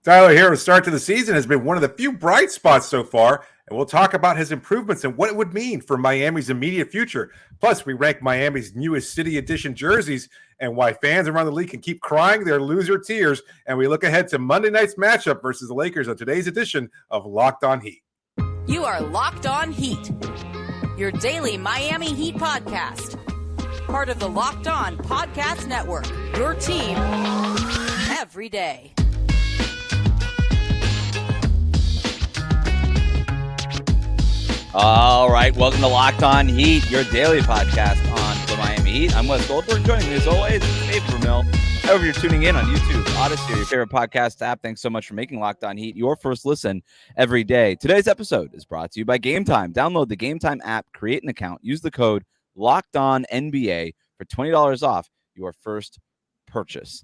Tyler Herro's start to the season has been one of the few bright spots so far, and we'll talk about his improvements and what it would mean for Miami's immediate future. Plus, we rank Miami's newest City Edition jerseys and why fans around the league can keep crying their loser tears. And we look ahead to Monday night's matchup versus the Lakers on today's edition of Locked On Heat. You are Locked On Heat, your daily Miami Heat podcast. Part of the Locked On Podcast Network, your team every day. All right, welcome to Locked On Heat, your daily podcast on the Miami Heat. I'm Wes Goldberg. Joining me as always, Dave Ramil. However, you're tuning in on YouTube, Odyssey, or your favorite podcast app. Thanks so much for making Locked On Heat your first listen every day. Today's episode is brought to you by Gametime. Download the Gametime app, create an account, use the code LOCKEDONNBA for $20 off your first purchase.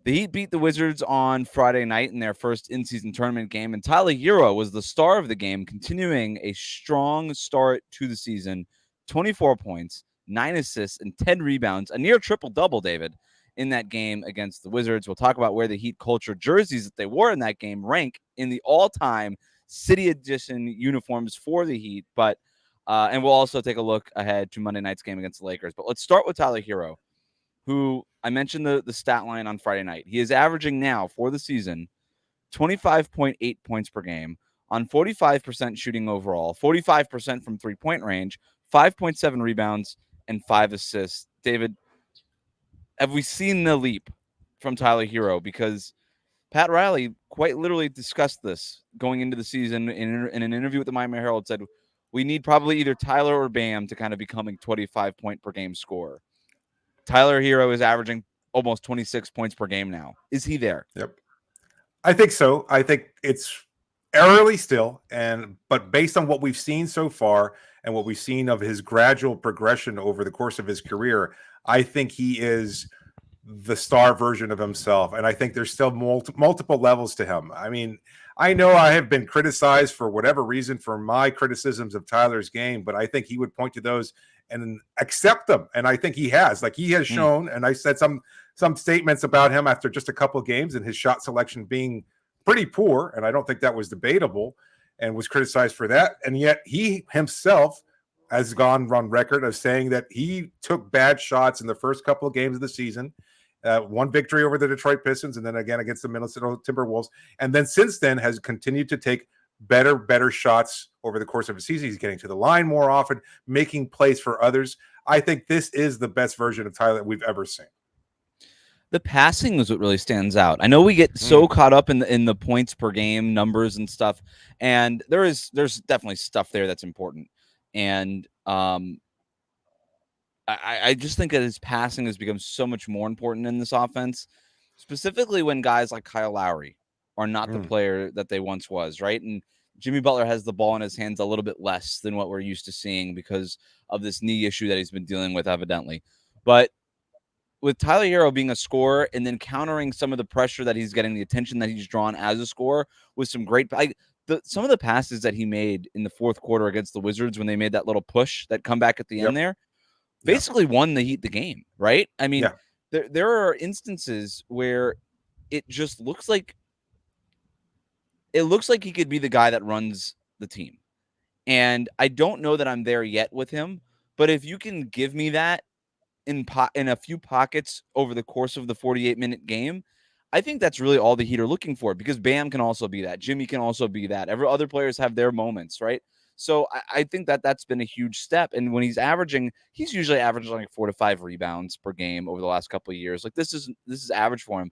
The Heat beat the Wizards on Friday night in their first in-season tournament game, and Tyler Herro was the star of the game, continuing a strong start to the season. 24 points, 9 assists, and 10 rebounds, a near triple-double, David, in that game against the Wizards. We'll talk about where the Heat culture jerseys that they wore in that game rank in the all-time City Edition uniforms for the Heat, and we'll also take a look ahead to Monday night's game against the Lakers. But let's start with Tyler Herro, who I mentioned the stat line on Friday night. He is averaging now for the season 25.8 points per game on 45% shooting overall, 45% from three-point range, 5.7 rebounds, and 5 assists. David, have we seen the leap from Tyler Herro? Because Pat Riley quite literally discussed this going into the season in an interview with the Miami Herald, said we need probably either Tyler or Bam to kind of becoming 25-point per game scorer. Tyler Herro is averaging almost 26 points per game now. Is he there? Yep. I think so. I think it's early still, but based on what we've seen so far and what we've seen of his gradual progression over the course of his career, I think he is the star version of himself. And I think there's still multiple levels to him. I mean, I know I have been criticized for whatever reason for my criticisms of Tyler's game, but I think he would point to those and accept them. And I think he has. Like, he has shown, and I said some statements about him after just a couple of games and his shot selection being pretty poor, and I don't think that was debatable, and was criticized for that. And yet he himself has gone on record of saying that he took bad shots in the first couple of games of the season. One victory over the Detroit Pistons, and then again against the Minnesota Timberwolves. And then since then has continued to take better shots over the course of a season. He's getting to the line more often, making plays for others. I think this is the best version of Tyler that we've ever seen. The passing is what really stands out. I know we get so caught up in the points per game numbers and stuff, and there's definitely stuff there that's important. And I just think that his passing has become so much more important in this offense, specifically when guys like Kyle Lowry are not the player that they once was, right? And Jimmy Butler has the ball in his hands a little bit less than what we're used to seeing because of this knee issue that he's been dealing with, evidently. But with Tyler Herro being a scorer and then countering some of the pressure that he's getting, the attention that he's drawn as a scorer with some great some of the passes that he made in the fourth quarter against the Wizards when they made that little push, that comeback at the end there, basically won the Heat the game, right? I mean, there are instances where it just looks like he could be the guy that runs the team. And I don't know that I'm there yet with him, but if you can give me that in a few pockets over the course of the 48-minute game, I think that's really all the Heat are looking for, because Bam can also be that. Jimmy can also be that. Every other players have their moments, right? So I think that's been a huge step. And when he's usually averaging like 4 to 5 rebounds per game over the last couple of years. Like, this is average for him.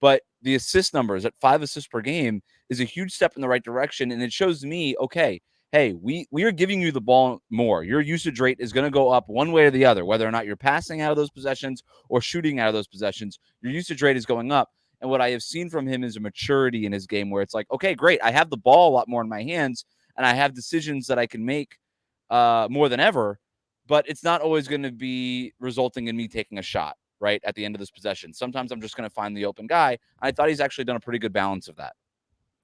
But the assist numbers at 5 assists per game is a huge step in the right direction. And it shows me, okay, hey, we are giving you the ball more. Your usage rate is going to go up one way or the other, whether or not you're passing out of those possessions or shooting out of those possessions. Your usage rate is going up. And what I have seen from him is a maturity in his game where it's like, okay, great, I have the ball a lot more in my hands, and I have decisions that I can make more than ever, but it's not always going to be resulting in me taking a shot right at the end of this possession. Sometimes I'm just going to find the open guy. I thought he's actually done a pretty good balance of that.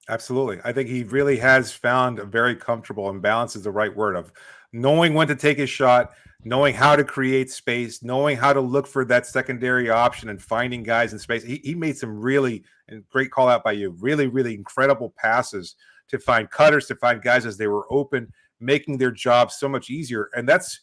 Absolutely. I think he really has found a very comfortable, and balance is the right word, of knowing when to take his shot, knowing how to create space, knowing how to look for that secondary option and finding guys in space. He made some really, and great call out by you, really, really incredible passes to find cutters, to find guys as they were open, making their job so much easier. And that's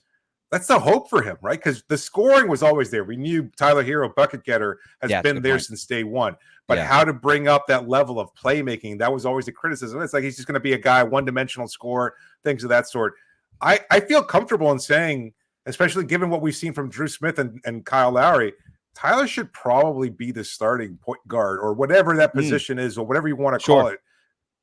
the hope for him, right? Because the scoring was always there. We knew Tyler Herro, bucket getter, has been there since day one. But how to bring up that level of playmaking, that was always a criticism. It's like he's just going to be a guy, one-dimensional scorer, things of that sort. I feel comfortable in saying, especially given what we've seen from Drew Smith and Kyle Lowry, Tyler should probably be the starting point guard or whatever that position is, or whatever you want to call it,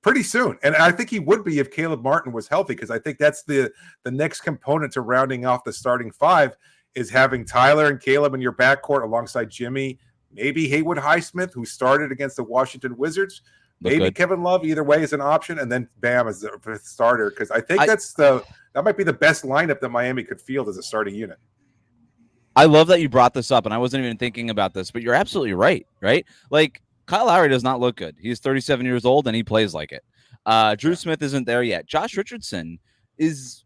pretty soon. And I think he would be if Caleb Martin was healthy, because I think that's the next component to rounding off the starting five, is having Tyler and Caleb in your backcourt alongside Jimmy, maybe Haywood Highsmith, who started against the Washington Wizards, maybe Kevin Love, either way is an option, and then Bam as the starter, because I think that might be the best lineup that Miami could field as a starting unit. I love that you brought this up, and I wasn't even thinking about this, but you're absolutely right? Like, Kyle Lowry does not look good. He's 37 years old, and he plays like it. Drew Smith isn't there yet. Josh Richardson is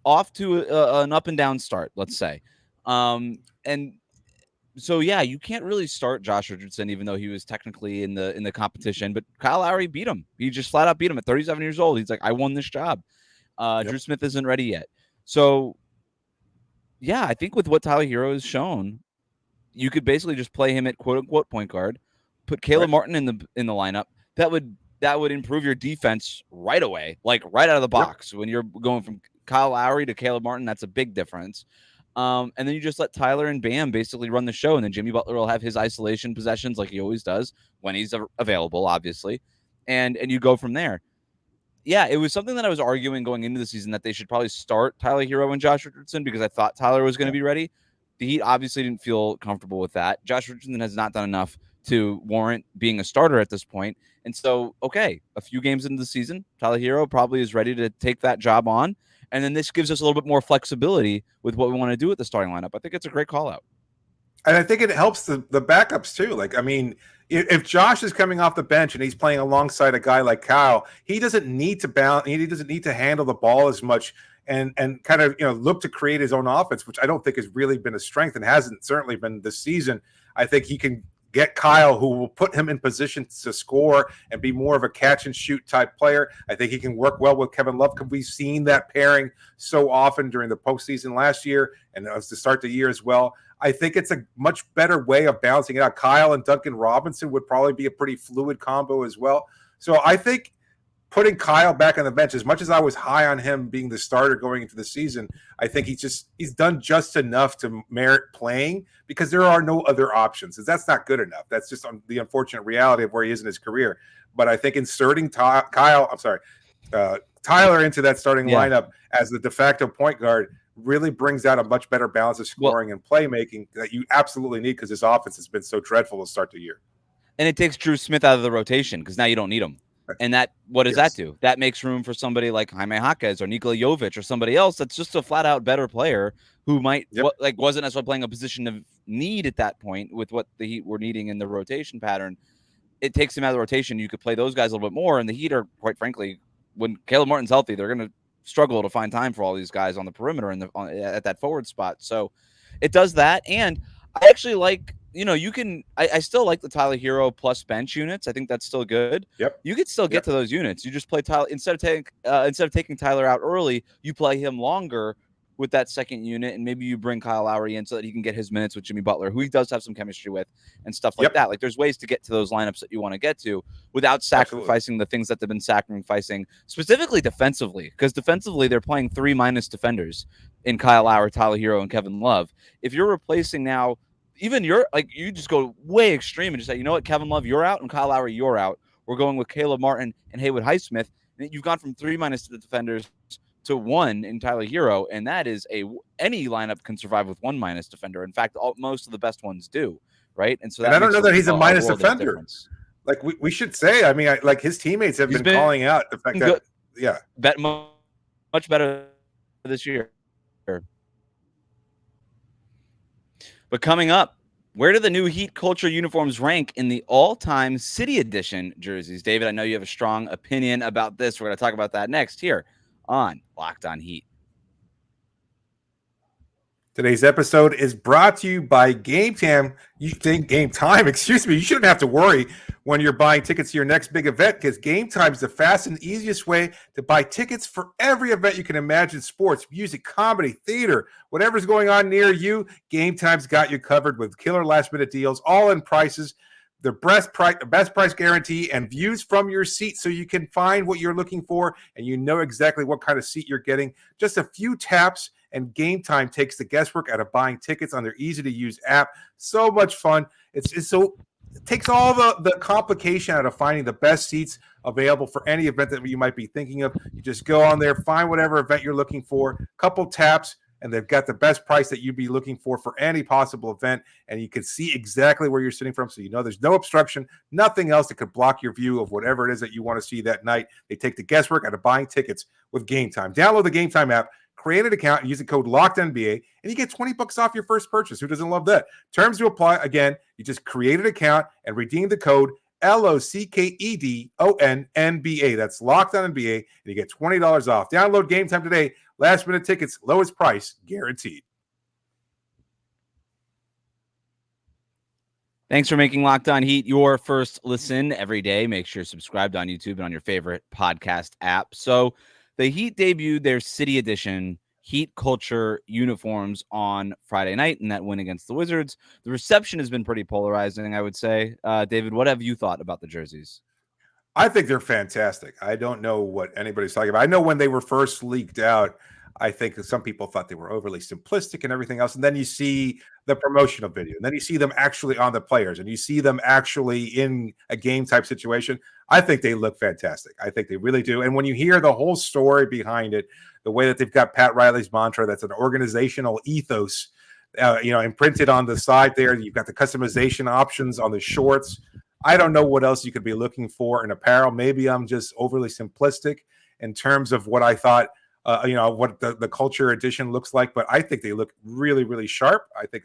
off to an up and down start, let's say. And so, yeah, you can't really start Josh Richardson, even though he was technically in the competition. But Kyle Lowry beat him. He just flat out beat him at 37 years old. He's like, I won this job. Drew Smith isn't ready yet. So, yeah, I think with what Tyler Herro has shown, you could basically just play him at quote unquote point guard, put Caleb Martin in the lineup. That would improve your defense right away, like right out of the box. When you're going from Kyle Lowry to Caleb Martin, that's a big difference. And then you just let Tyler and Bam basically run the show, and then Jimmy Butler will have his isolation possessions like he always does when he's available, obviously, and you go from there. Yeah, it was something that I was arguing going into the season, that they should probably start Tyler Herro and Josh Richardson, because I thought Tyler was going to be ready. The Heat obviously didn't feel comfortable with that. Josh Richardson has not done enough to warrant being a starter at this point. And so, okay, a few games into the season, Tyler Herro probably is ready to take that job on. And then this gives us a little bit more flexibility with what we want to do with the starting lineup. I think it's a great call out. And I think it helps the backups too. Like, I mean, if Josh is coming off the bench and he's playing alongside a guy like Kyle, he doesn't need to balance. He doesn't need to handle the ball as much and kind of, look to create his own offense, which I don't think has really been a strength and hasn't certainly been this season. I think he can get Kyle, who will put him in position to score and be more of a catch and shoot type player. I think he can work well with Kevin Love, because we've seen that pairing so often during the postseason last year and to start the year as well. I think it's a much better way of balancing it out. Kyle and Duncan Robinson would probably be a pretty fluid combo as well. So I think putting Kyle back on the bench, as much as I was high on him being the starter going into the season, I think he's done just enough to merit playing, because there are no other options. That's not good enough. That's just the unfortunate reality of where he is in his career. But I think inserting Tyler into that starting lineup as the de facto point guard really brings out a much better balance of scoring and playmaking that you absolutely need, because this offense has been so dreadful to start the year. And it takes Drew Smith out of the rotation, because now you don't need him. And what does that do? That makes room for somebody like Jaime Jaquez or Nikola Jovic or somebody else that's just a flat out better player, who might wasn't necessarily playing a position of need at that point with what the Heat were needing in the rotation pattern. It takes him out of the rotation. You could play those guys a little bit more. And the Heat are, quite frankly, when Caleb Martin's healthy, they're going to struggle to find time for all these guys on the perimeter and at that forward spot. So it does that. And I actually like, I still like the Tyler Herro plus bench units. I think that's still good. Yep. You could still get to those units. You just play Tyler instead of taking Tyler out early, you play him longer with that second unit, and maybe you bring Kyle Lowry in so that he can get his minutes with Jimmy Butler, who he does have some chemistry with, and stuff like that. Like, there's ways to get to those lineups that you want to get to without sacrificing the things that they've been sacrificing, specifically defensively, because defensively they're playing 3- defenders in Kyle Lowry, Tyler Herro, and Kevin Love. If you're replacing now, even you just go way extreme and just say, you know what, Kevin Love, you're out, and Kyle Lowry, you're out. We're going with Caleb Martin and Haywood Highsmith. You've gone from 3- to the defenders to 1 in Tyler Herro, and that is any lineup can survive with 1- defender. In fact, most of the best ones do, right? And so I don't know that he's a minus defender. Like we should say, I mean, like his teammates have been calling out the fact that much better this year. But coming up, Where do the new Heat Culture uniforms rank in the all-time City Edition jerseys? David, I know you have a strong opinion about this. We're going to talk about that next here on Locked On Heat. Today's episode is brought to you by Gametime. Gametime, excuse me. You shouldn't have to worry when you're buying tickets to your next big event because Gametime is the fast and easiest way to buy tickets for every event you can imagine: sports, music, comedy, theater, whatever's going on near you. Gametime's got you covered with killer last-minute deals, all-in prices, the best price guarantee, and views from your seat so you can find what you're looking for and you know exactly what kind of seat you're getting. Just a few taps and Gametime takes the guesswork out of buying tickets on their easy-to-use app. So much fun. It takes all the complication out of finding the best seats available for any event that you might be thinking of. You just go on there, find whatever event you're looking for, couple taps, and they've got the best price that you'd be looking for any possible event, and you can see exactly where you're sitting from, so you know there's no obstruction, nothing else that could block your view of whatever it is that you want to see that night. They take the guesswork out of buying tickets with Gametime. Download the Gametime app, create an account, and use the code LOCKEDNBA, and you get $20 off your first purchase. Who doesn't love that? Terms to apply. Again, you just create an account and redeem the code LOCKEDONNBA. That's LOCKEDONNBA, and you get $20 off. Download Gametime today. Last minute tickets, lowest price guaranteed. Thanks for making Locked On Heat your first listen every day. Make sure you're subscribed on YouTube and on your favorite podcast app. So the Heat debuted their City Edition Heat Culture uniforms on Friday night in that win against the Wizards. The reception has been pretty polarizing, I would say. David, what have you thought about the jerseys? I think they're fantastic. I don't know what anybody's talking about. I know when they were first leaked out, I think that some people thought they were overly simplistic and everything else. And then you see the promotional video, and then you see them actually on the players, and you see them actually in a game type situation. I think they look fantastic. I think they really do. And when you hear the whole story behind it, the way that they've got Pat Riley's mantra, that's an organizational ethos, imprinted on the side there. You've got the customization options on the shorts. I don't know what else you could be looking for in apparel. Maybe I'm just overly simplistic in terms of what I thought, what the Culture Edition looks like. But I think they look really, really sharp. I think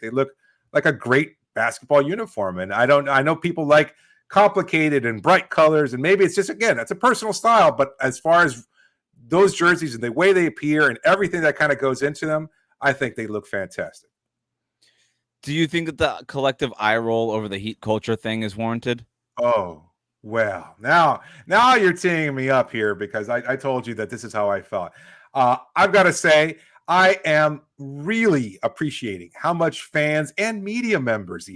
they look like a great basketball uniform. And I know people like complicated and bright colors, and maybe it's just, again, that's a personal style. But as far as those jerseys and the way they appear and everything that kind of goes into them, I think they look fantastic. Do you think that the collective eye roll over the Heat Culture thing is warranted? Oh, well, now you're teeing me up here because I told you that this is how I felt. I've got to say, I am really appreciating how much fans and media members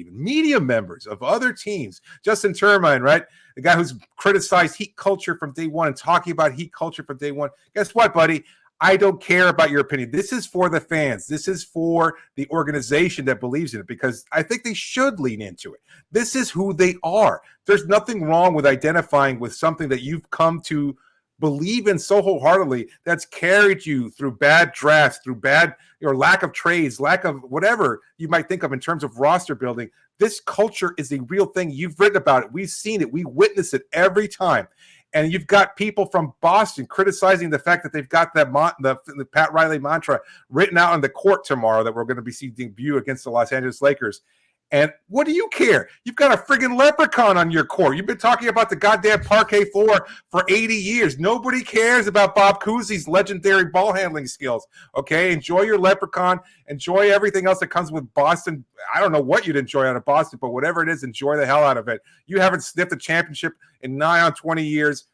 of other teams, Justin Termine, right? The guy who's criticized Heat Culture from day one and talking about Heat Culture from day one. Guess what, buddy? I don't care about your opinion. This is for the fans. This is for the organization that believes in it, because I think they should lean into it. This is who they are. There's nothing wrong with identifying with something that you've come to believe in so wholeheartedly that's carried you through bad drafts, through bad or lack of trades, lack of whatever you might think of in terms of roster building. This culture is a real thing. You've written about it. We've seen it. We witness it every time. And you've got people from Boston criticizing the fact that they've got the Pat Riley mantra written out on the court tomorrow that we're going to be seeing debut against the Los Angeles Lakers. And what do you care? You've got a friggin' leprechaun on your court. You've been talking about the goddamn parquet floor for 80 years. Nobody cares about Bob Cousy's legendary ball handling skills. Okay, enjoy your leprechaun. Enjoy everything else that comes with Boston. I don't know what you'd enjoy out of Boston, but whatever it is, enjoy the hell out of it. You haven't sniffed a championship in nigh on 20 years.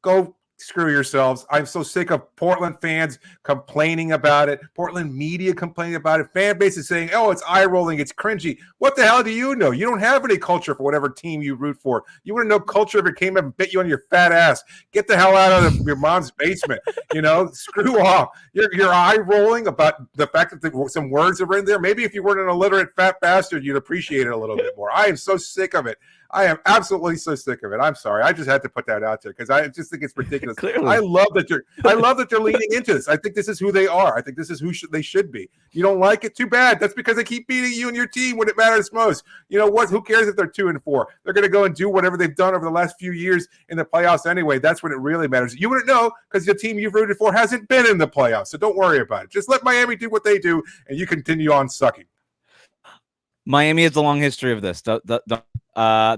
Go screw yourselves. I'm so sick of Portland fans complaining about it, Portland media complaining about it, fan base is saying, oh, it's eye-rolling, it's cringy. What the hell do you know? You don't have any culture for whatever team you root for. You want to know culture if it came up and bit you on your fat ass. Get the hell out of your mom's basement. Screw off. You're eye-rolling about the fact that some words are in there. Maybe if you weren't an illiterate fat bastard, you'd appreciate it a little bit more. I am so sick of it. I am absolutely so sick of it. I'm sorry. I just had to put that out there because I just think it's ridiculous. Clearly. I love that they're leaning into this. I think this is who they are. I think this is who they should be. You don't like it? Too bad. That's because they keep beating you and your team when it matters most. You know what? Who cares if they're 2-4? They're going to go and do whatever they've done over the last few years in the playoffs anyway. That's when it really matters. You wouldn't know because the team you've rooted for hasn't been in the playoffs. So don't worry about it. Just let Miami do what they do, and you continue on sucking. Miami has a long history of this. The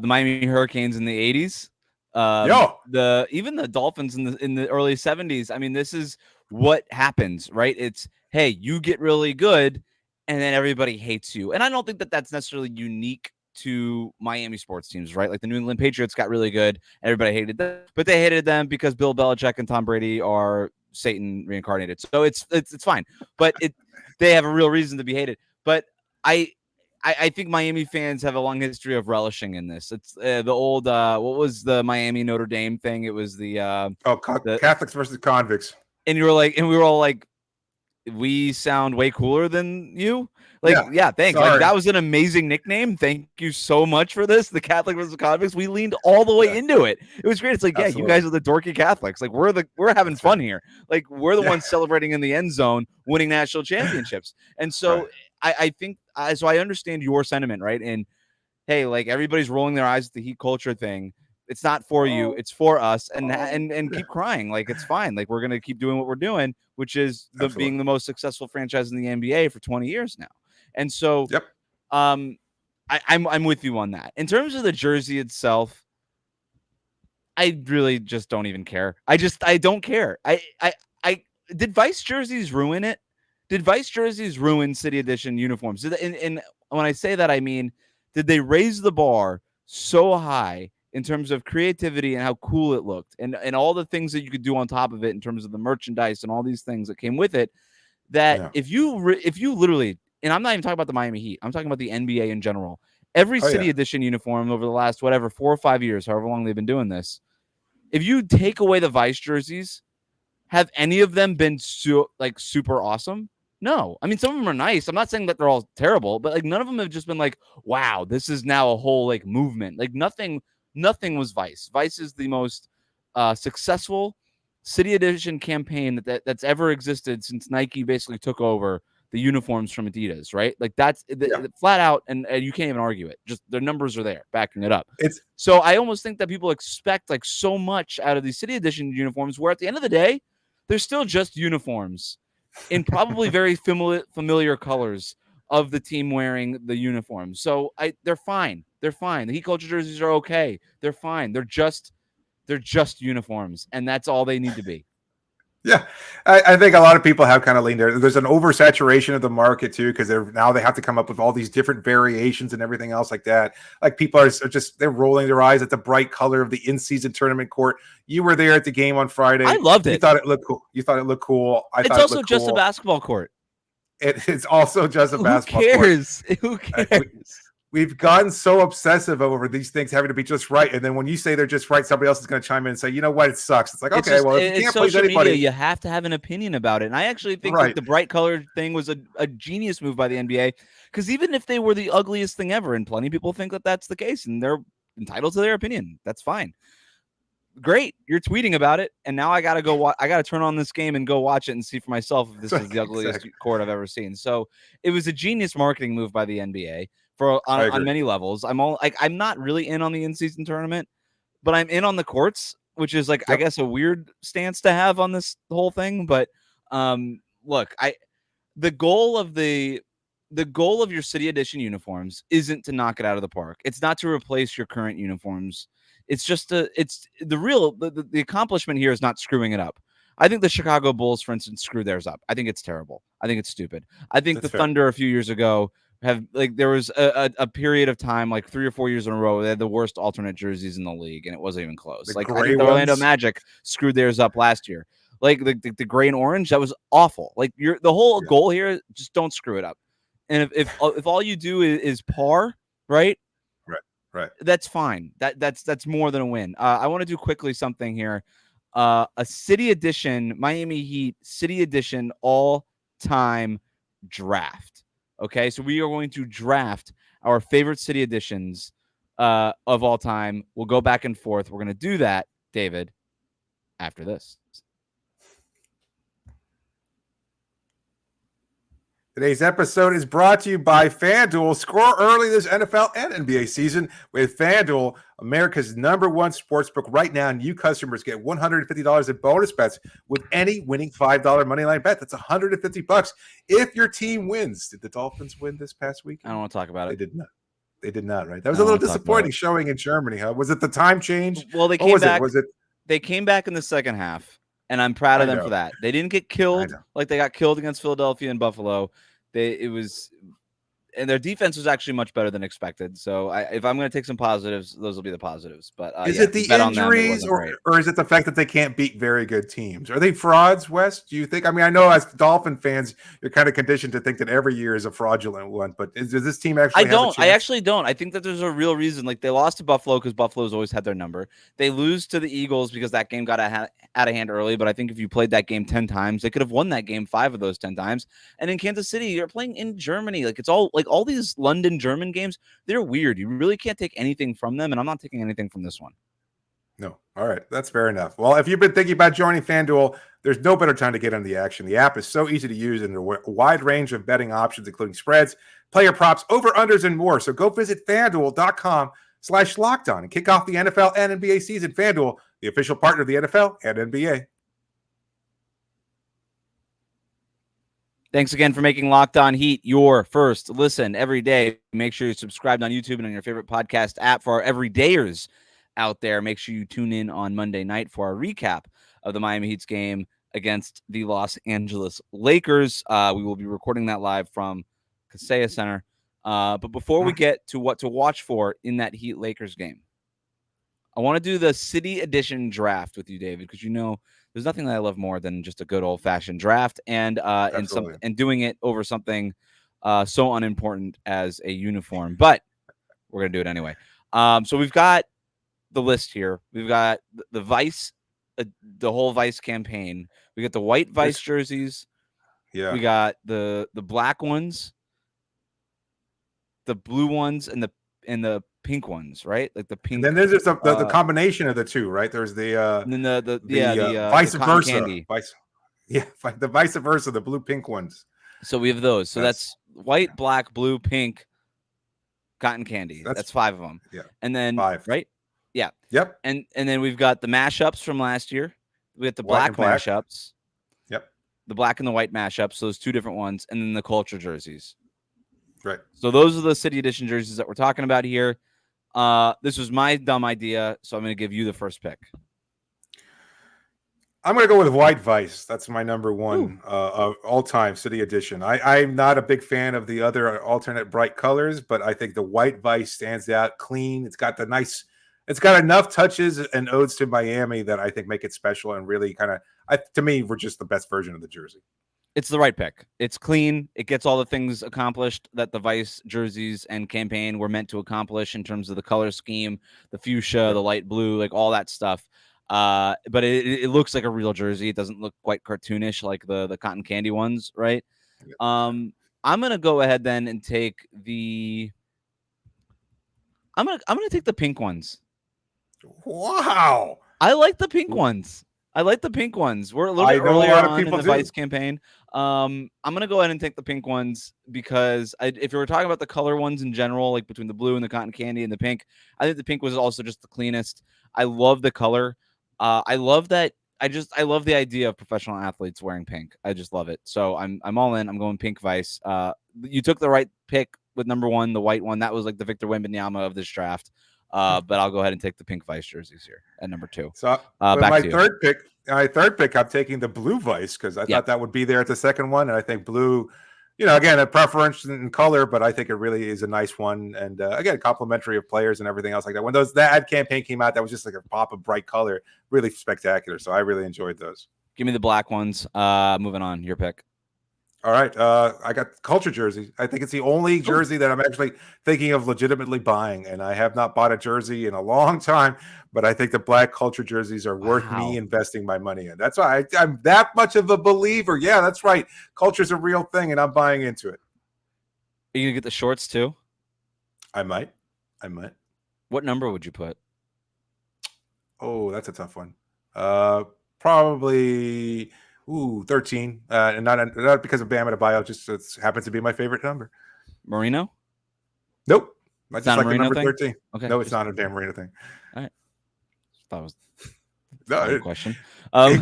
Miami Hurricanes in the 80s. Yo, Even the Dolphins in the early 70s. I mean, this is what happens, right? It's, hey, you get really good, and then everybody hates you. And I don't think that that's necessarily unique to Miami sports teams, right? Like the New England Patriots got really good, everybody hated them, but they hated them because Bill Belichick and Tom Brady are Satan reincarnated. So it's fine, but they have a real reason to be hated. But I think Miami fans have a long history of relishing in this. It's the old what was the Miami Notre Dame thing? It was the Catholics versus convicts. And you were like, and we were all like, we sound way cooler than you. Like, yeah thanks. Sorry. Like, that was an amazing nickname. Thank you so much for this. The Catholic versus convicts. We leaned all the way into it. It was great. It's like, Absolutely. You guys are the dorky Catholics. Like, we're having That's fun right. here. Like, we're the ones celebrating in the end zone, winning national championships. And so I think so. I understand your sentiment, right? And hey, like, everybody's rolling their eyes at the Heat culture thing. It's not for you. It's for us, and keep crying. Like, it's fine. Like, we're gonna keep doing what we're doing, which is being the most successful franchise in the NBA for 20 years now. And so, I'm with you on that. In terms of the jersey itself, I really just don't even care. I don't care. I did Vice jerseys ruin it? Did Vice jerseys ruin City Edition uniforms? And when I say that, I mean, did they raise the bar so high in terms of creativity and how cool it looked and all the things that you could do on top of it in terms of the merchandise and all these things that came with it, that if you literally, and I'm not even talking about the Miami Heat, I'm talking about the NBA in general, every City Edition uniform over the last, 4 or 5 years, however long they've been doing this, if you take away the Vice jerseys, have any of them been super awesome? No. I mean, some of them are nice. I'm not saying that they're all terrible, but like none of them have just been like, wow, this is now a whole like movement. Like nothing was Vice. Vice is the most successful City Edition campaign that's ever existed since Nike basically took over the uniforms from Adidas, right? Like that's flat out, and you can't even argue it. Just the numbers are there backing it up. So I almost think that people expect like so much out of these City Edition uniforms, where at the end of the day, they're still just uniforms in probably very familiar colors of the team wearing the uniform. So they're fine. They're fine. The Heat culture jerseys are okay. They're fine. They're just uniforms, and that's all they need to be. Yeah, I think a lot of people have kind of leaned there. There's an oversaturation of the market too, because they have to come up with all these different variations and everything else like that. Like people are just they're rolling their eyes at the bright color of the in-season tournament court. You were there at the game on Friday. I loved it. You thought it looked cool. It's also just a basketball court. It's also just a basketball court. Who cares? We've gotten so obsessive over these things having to be just right, and then when you say they're just right, somebody else is going to chime in and say, "You know what? It sucks." It's like, okay, if you can't please anybody, you have to have an opinion about it. And I actually think that the bright colored thing was a genius move by the NBA, because even if they were the ugliest thing ever, and plenty of people think that that's the case, and they're entitled to their opinion, that's fine. Great, you're tweeting about it, and now I got to go. I got to turn on this game and go watch it and see for myself if this is the ugliest court I've ever seen. So it was a genius marketing move by the NBA. On many levels. I'm not really in on the in-season tournament, but I'm in on the courts, which is like I guess a weird stance to have on this whole thing. But look, the goal of your City Edition uniforms isn't to knock it out of the park. It's not to replace your current uniforms. It's just the accomplishment here is not screwing it up. I think the Chicago Bulls, for instance, screwed theirs up. I think it's terrible. I think it's stupid. I think That's the fair. Thunder a few years ago there was a period of time, like 3 or 4 years in a row, they had the worst alternate jerseys in the league, and it wasn't even close. I think the Orlando Magic screwed theirs up last year. Like the gray and orange, that was awful. Like the whole goal here, just don't screw it up. And if all you do is par, right, that's fine. That's more than a win. I want to do quickly something here. A City Edition Miami Heat City Edition all-time draft. Okay, so we are going to draft our favorite City Editions of all time. We'll go back and forth. We're going to do that, David, after this. Today's episode is brought to you by FanDuel. Score early this NFL and NBA season with FanDuel, America's #1 sportsbook. Right now, new customers get $150 in bonus bets with any winning $5 moneyline bet. That's $150 if your team wins. Did the Dolphins win this past week? I don't want to talk about it. They did not. They did not, right? That was a little disappointing showing in Germany, huh? Was it the time change? Well, they came back. They came back in the second half, and I'm proud of them for that. They didn't get killed like they got killed against Philadelphia and Buffalo. And their defense was actually much better than expected. So if I'm going to take some positives, those will be the positives. But is it the injuries or is it the fact that they can't beat very good teams? Are they frauds, Wes? Do you think? I mean, I know as Dolphin fans, you're kind of conditioned to think that every year is a fraudulent one. But does this team actually? I actually don't. I think that there's a real reason. Like they lost to Buffalo because Buffalo's always had their number. They lose to the Eagles because that game got out of hand early. But I think if you played that game 10 times, they could have won that game 5 of those 10 times. And in Kansas City, you're playing in Germany. Like it's all like all these London German games, they're weird. You really can't take anything from them, and I'm not taking anything from this one. No. All right. That's fair enough. Well, if you've been thinking about joining FanDuel, there's no better time to get into the action. The app is so easy to use and a wide range of betting options, including spreads, player props, over-unders, and more. So go visit FanDuel.com/LockedOn and kick off the NFL and NBA season. FanDuel, the official partner of the NFL and NBA. Thanks again for making Locked On Heat your first listen every day. Make sure you're subscribed on YouTube and on your favorite podcast app. For our everydayers out there, make sure you tune in on Monday night for our recap of the Miami Heat's game against the Los Angeles Lakers. We will be recording that live from Kaseya Center. But before we get to what to watch for in that Heat Lakers game, I want to do the City Edition draft with you, David, because there's nothing that I love more than just a good old-fashioned draft and doing it over something so unimportant as a uniform. But we're going to do it anyway. So we've got the list here. We've got the Vice, the whole Vice campaign. We got the white Vice jerseys. Yeah. We got the black ones, the blue ones, and the pink ones, right? Like the pink. And then there's just the combination of the two, right? There's the and then the vice versa. Candy. The vice versa, the blue pink ones. So we have those. So that's white, black, blue, pink, cotton candy. That's 5 of them. Yeah. And then 5. Right? Yeah. Yep. And then we've got the mashups from last year. We got the black mashups. Yep. The black and the white mashups. So those 2 different ones, and then the culture jerseys. Right. So those are the City Edition jerseys that we're talking about here. This was my dumb idea, so I'm going to give you the first pick. I'm going to go with White Vice. That's my #1 of all-time City Edition. I'm not a big fan of the other alternate bright colors, but I think the White Vice stands out clean. It's got enough touches and odes to Miami that I think make it special and really to me, we're just the best version of the jersey. It's the right pick. It's clean. It gets all the things accomplished that the Vice jerseys and campaign were meant to accomplish in terms of the color scheme, the fuchsia, the light blue, like all that stuff. But it looks like a real jersey. It doesn't look quite cartoonish like the cotton candy ones, right? Yeah. I'm gonna go ahead then and take the. I'm gonna take the pink ones. Wow, I like the pink ones. We're a little bit earlier on in the Vice campaign. I'm going to go ahead and take the pink ones because if you were talking about the color ones in general, like between the blue and the cotton candy and the pink, I think the pink was also just the cleanest. I love the color. I love that. I love the idea of professional athletes wearing pink. I just love it. So I'm all in. I'm going pink Vice. You took the right pick with #1, the white one. That was like the Victor Wembanyama of this draft. But I'll go ahead and take the pink Vice jerseys here at #2. So my third pick, I'm taking the blue Vice because I thought that would be there at the second one, and I think blue, again, a preference in color, but I think it really is a nice one, and again, complimentary of players and everything else like that. When that ad campaign came out, that was just like a pop of bright color, really spectacular. So I really enjoyed those. Give me the black ones. Moving on, your pick. All right. I got culture jersey. I think it's the only jersey that I'm actually thinking of legitimately buying. And I have not bought a jersey in a long time, but I think the black culture jerseys are worth me investing my money in. That's why I'm that much of a believer. Yeah, that's right. Culture's a real thing, and I'm buying into it. Are you going to get the shorts too? I might. What number would you put? Oh, that's a tough one. Probably Ooh, 13. And not because of Bam Adebayo, just it happens to be my favorite number. Marino? Nope. I It's just not a like the Marino number thing? 13. Okay. No, it's not a damn Marino thing. All right. Thought it was No, a question. I'm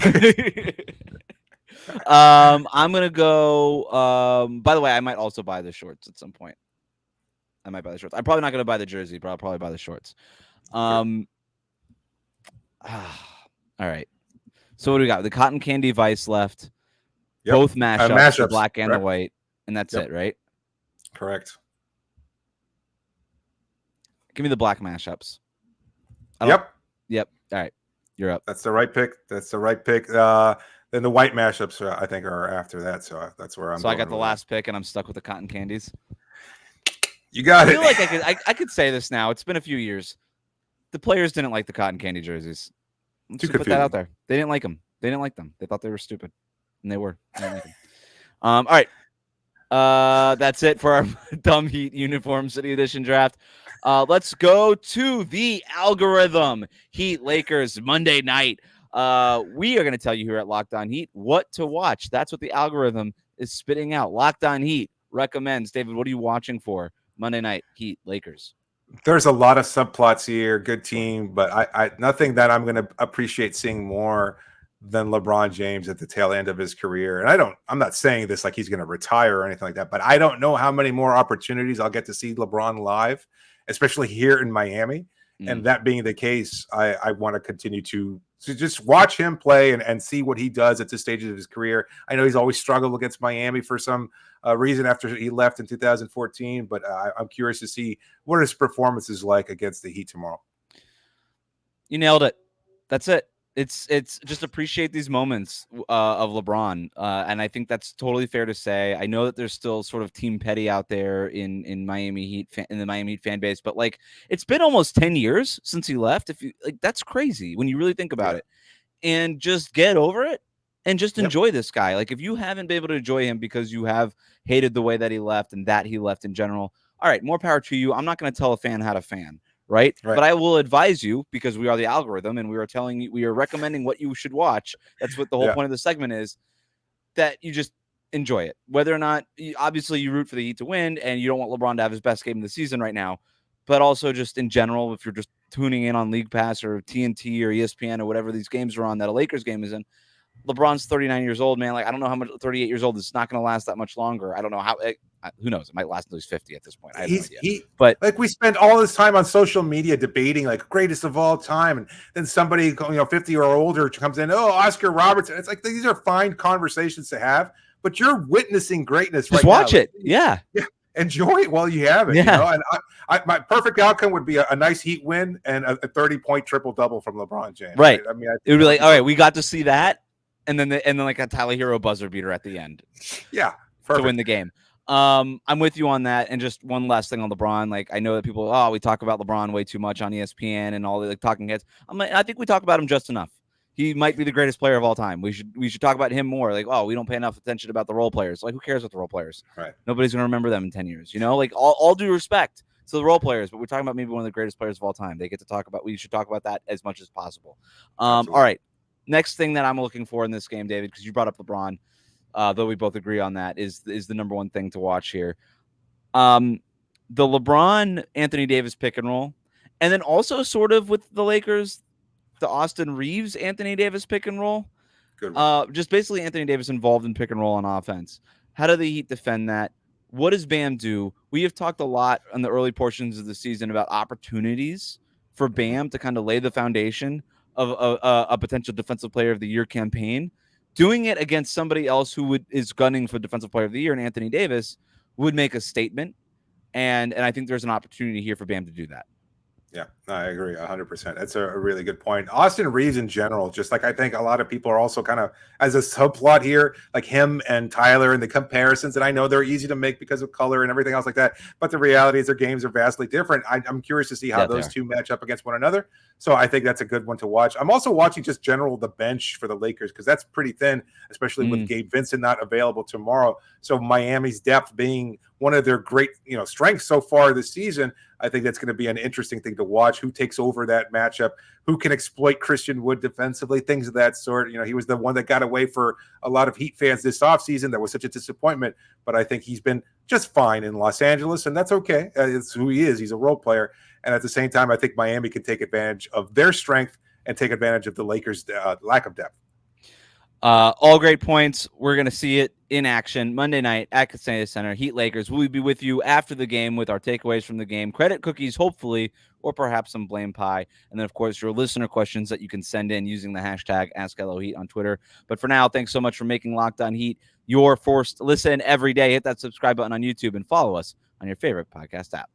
gonna go. By the way, I might also buy the shorts at some point. I might buy the shorts. I'm probably not gonna buy the jersey, but I'll probably buy the shorts. All right. So what do we got? The cotton candy vice left. Yep. Both mashups, Mashups, the black and the correct. white, and that's Yep. it, right? Correct. Give me the black mashups. Yep. Yep. All right. You're up. That's the right pick. Then the white mashups, I think, are after that. So that's where I'm. So I got going the with last pick, and I'm stuck with the cotton candies. that. You got I it. feel like I could say this now. It's been a few years. The players didn't like the cotton candy jerseys. Let's Too just put that out confusing. there. They didn't like them. They didn't like them. They thought they were stupid, and they were. They didn't like them. All right. That's it for our Dumb Heat Uniform City Edition draft. Let's go to the algorithm. Heat Lakers Monday night. We are going to tell you here at Locked On Heat what to watch. That's what the algorithm is spitting out. Locked On Heat recommends. David, what are you watching for Monday night? Heat Lakers. There's a lot of subplots here. Good team, but I nothing that I'm going to appreciate seeing more than LeBron James at the tail end of his career. And I'm not saying this like he's going to retire or anything like that, but I don't know how many more opportunities I'll get to see LeBron live, especially here in Miami. And that being the case, I want to continue to just watch him play and see what he does at this stage of his career. I know he's always struggled against Miami for some reason after he left in 2014, but I'm curious to see what his performance is like against the Heat tomorrow. You nailed it. That's it. It's just appreciate these moments of LeBron, and I think that's totally fair to say. I know that there's still sort of team petty out there in Miami Heat in the Miami Heat fan base, but like it's been almost 10 years since he left. If you like, that's crazy when you really think about it. And just get over it and just enjoy this guy. Like if you haven't been able to enjoy him because you have hated the way that he left and that he left in general, all right, more power to you. I'm not going to tell a fan how to fan. Right. But I will advise you, because we are the algorithm and we are telling you, we are recommending what you should watch. That's what the whole point of the segment is, that you just enjoy it. Whether or not, obviously, you root for the Heat to win and you don't want LeBron to have his best game of the season right now. But also just in general, if you're just tuning in on League Pass or TNT or ESPN or whatever these games are on that a Lakers game is in, LeBron's 39 years old, man. Like, I don't know how much, 38 years old. It's not going to last that much longer. I don't know how. Who knows? It might last until he's 50 at this point. I have no idea. But like we spend all this time on social media debating like greatest of all time, and then somebody 50 or older comes in, oh, Oscar Robertson. It's like these are fine conversations to have, but you're witnessing greatness. Just right watch now. it. Yeah. Enjoy it while you have it. Yeah. And my perfect outcome would be a nice Heat win and a 30-point triple double from LeBron James. Right. I mean, it would be like, all right, we got to see that, and then like a Tyler Herro buzzer beater at the end. Yeah. Perfect. To win the game. I'm with you on that. And just one last thing on LeBron. Like, I know that people, we talk about LeBron way too much on ESPN and all the talking heads. I think we talk about him just enough. He might be the greatest player of all time. We should talk about him more. Like, we don't pay enough attention about the role players. Like, who cares about the role players? Right. Nobody's gonna remember them in 10 years. Like all due respect to the role players, but we're talking about maybe one of the greatest players of all time. They get to talk about. We should talk about that as much as possible. All right. Next thing that I'm looking for in this game, David, because you brought up LeBron, though we both agree on that, is the number one thing to watch here. The LeBron Anthony Davis pick and roll, and then also sort of with the Lakers, the Austin Reeves Anthony Davis pick and roll. Good one. Just basically Anthony Davis involved in pick and roll on offense. How do the Heat defend that? What does Bam do? We have talked a lot in the early portions of the season about opportunities for Bam to kind of lay the foundation of a potential Defensive Player of the Year campaign. Doing it against somebody else who is gunning for Defensive Player of the Year, and Anthony Davis, would make a statement. And I think there's an opportunity here for Bam to do that. Yeah, I agree 100%. That's a really good point. Austin Reeves in general, just like I think a lot of people are also kind of as a subplot here, like him and Tyler and the comparisons. And I know they're easy to make because of color and everything else like that. But the reality is their games are vastly different. I'm curious to see how those two match up against one another. So I think that's a good one to watch. I'm also watching just the bench for the Lakers because that's pretty thin, especially with Gabe Vincent not available tomorrow. So Miami's depth being one of their great, strengths so far this season. I think that's going to be an interesting thing to watch. Who takes over that matchup? Who can exploit Christian Wood defensively? Things of that sort. He was the one that got away for a lot of Heat fans this offseason. That was such a disappointment, but I think he's been just fine in Los Angeles, and that's okay. It's who he is. He's a role player. And at the same time, I think Miami can take advantage of their strength and take advantage of the Lakers' lack of depth. All great points. We're going to see it in action Monday night at Castaneda Center. Heat Lakers. We'll be with you after the game with our takeaways from the game, credit cookies, hopefully, or perhaps some blame pie. And then, of course, your listener questions that you can send in using the hashtag AskLOHeat on Twitter. But for now, thanks so much for making Locked On Heat your first listen every day. Hit that subscribe button on YouTube and follow us on your favorite podcast app.